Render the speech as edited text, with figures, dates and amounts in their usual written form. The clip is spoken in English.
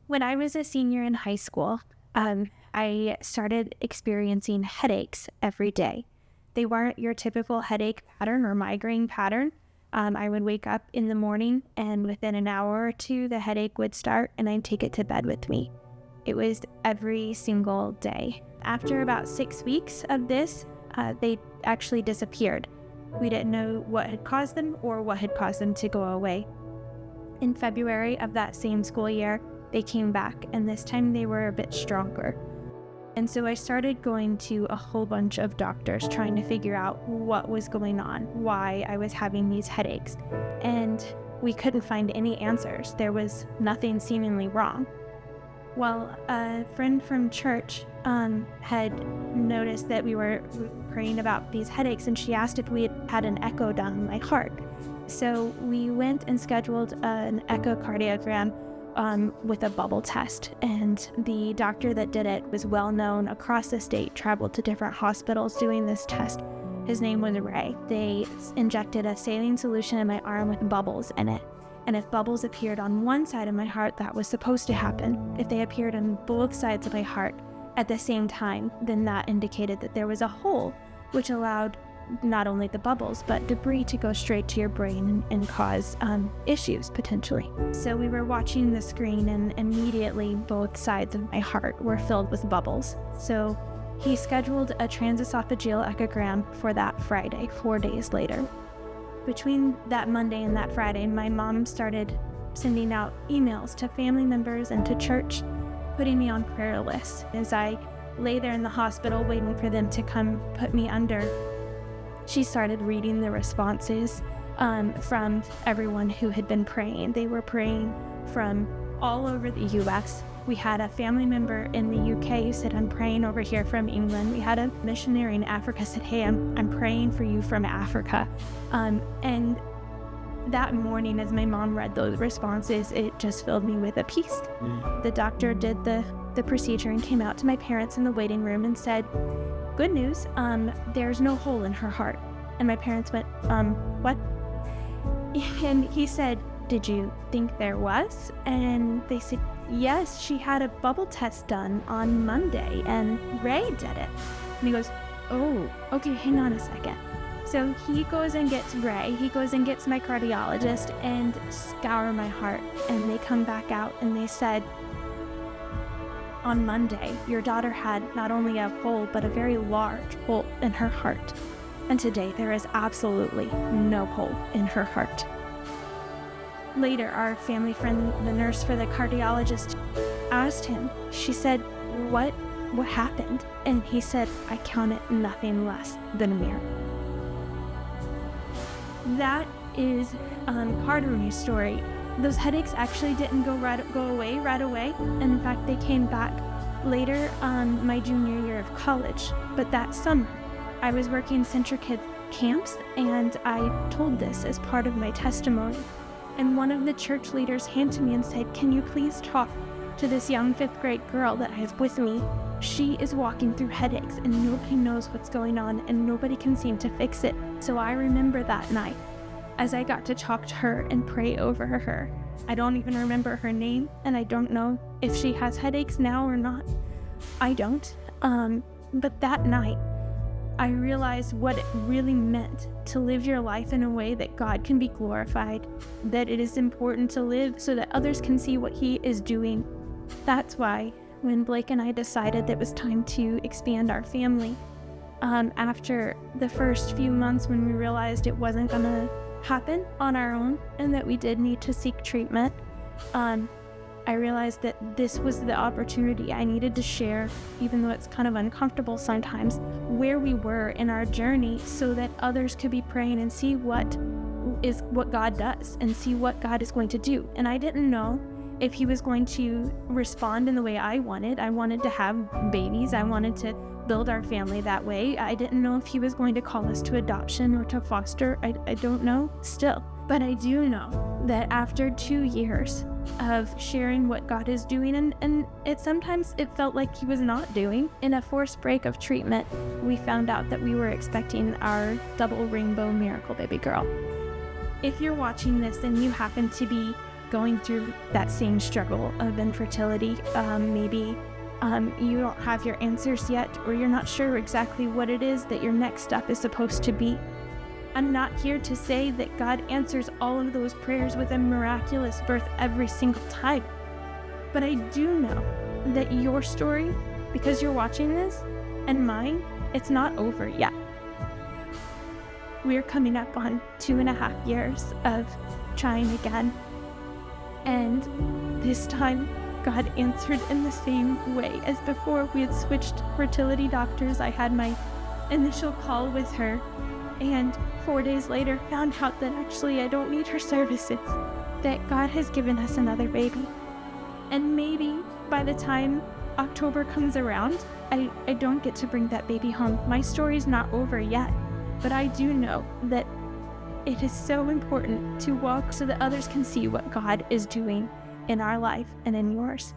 When I was a senior in high school, I started experiencing headaches every day. They weren't your typical headache pattern or migraine pattern. I would wake up in the morning and within an hour or two, the headache would start and I'd take it to bed with me. It was every single day. After about 6 weeks of this, they actually disappeared. We didn't know what had caused them or what had caused them to go away. In February of that same school year, they came back, and this time they were a bit stronger. And so I started going to a whole bunch of doctors trying to figure out what was going on, why I was having these headaches. And we couldn't find any answers. There was nothing seemingly wrong. Well, a friend from church had noticed that we were praying about these headaches, and she asked if we had had an echo done on my heart. So we went and scheduled an echocardiogram with a bubble test, and the doctor that did it was well known across the state, traveled to different hospitals doing this test. His name was Ray. They injected a saline solution in my arm with bubbles in it, and if bubbles appeared on one side of my heart, that was supposed to happen. If they appeared on both sides of my heart at the same time, then that indicated that there was a hole, which allowed not only the bubbles, but debris to go straight to your brain and cause issues, potentially. So we were watching the screen, and immediately both sides of my heart were filled with bubbles. So he scheduled a transesophageal echogram for that Friday, 4 days later. Between that Monday and that Friday, my mom started sending out emails to family members and to church, putting me on prayer lists. As I lay there in the hospital waiting for them to come put me under, she started reading the responses from everyone who had been praying. They were praying from all over the U.S. We had a family member in the UK who said, "I'm praying over here from England." We had a missionary in Africa said, "Hey, I'm praying for you from Africa." And that morning, as my mom read those responses, it just filled me with a peace. The doctor did the procedure and came out to my parents in the waiting room and said, "Good news, there's no hole in her heart." And my parents went, what? And he said, "Did you think there was?" And they said, "Yes, she had a bubble test done on Monday and Ray did it." And he goes, "Oh, okay, hang on a second." So he goes and gets Ray, he goes and gets my cardiologist and scour my heart. And they come back out and they said, "On Monday, your daughter had not only a hole, but a very large hole in her heart. And today there is absolutely no hole in her heart." Later, our family friend, the nurse for the cardiologist, asked him, she said, what happened? And he said, "I count it nothing less than a miracle." That is part of my story. Those headaches actually didn't go away right away. And in fact, they came back later on my junior year of college. But that summer, I was working Central Kids camps, and I told this as part of my testimony. And one of the church leaders came to me and said, "Can you please talk to this young 5th grade girl that I have with me? She is walking through headaches and nobody knows what's going on and nobody can seem to fix it." So I remember that night as I got to talk to her and pray over her. I don't even remember her name, and I don't know if she has headaches now or not. I don't. But that night, I realized what it really meant to live your life in a way that God can be glorified, that it is important to live so that others can see what He is doing. That's why when Blake and I decided that it was time to expand our family, after the first few months when we realized it wasn't going to happen on our own and that we did need to seek treatment, I realized that this was the opportunity I needed to share, even though it's kind of uncomfortable sometimes, where we were in our journey so that others could be praying and see what God does and see what God is going to do. And I didn't know if He was going to respond in the way I wanted. I wanted to have babies. I wanted to build our family that way. I didn't know if He was going to call us to adoption or to foster. I don't know still. But I do know that after 2 years of sharing what God is doing, and sometimes it felt like He was not doing, in a forced break of treatment, we found out that we were expecting our double rainbow miracle baby girl. If you're watching this and you happen to be going through that same struggle of infertility. Maybe you don't have your answers yet, or you're not sure exactly what it is that your next step is supposed to be. I'm not here to say that God answers all of those prayers with a miraculous birth every single time. But I do know that your story, because you're watching this, and mine, it's not over yet. We're coming up on 2.5 years of trying again. And this time, God answered in the same way as before. We had switched fertility doctors. I had my initial call with her, and 4 days later found out that actually I don't need her services, that God has given us another baby. And maybe by the time October comes around, I don't get to bring that baby home. My story's not over yet, but I do know that it is so important to walk so that others can see what God is doing in our life and in yours.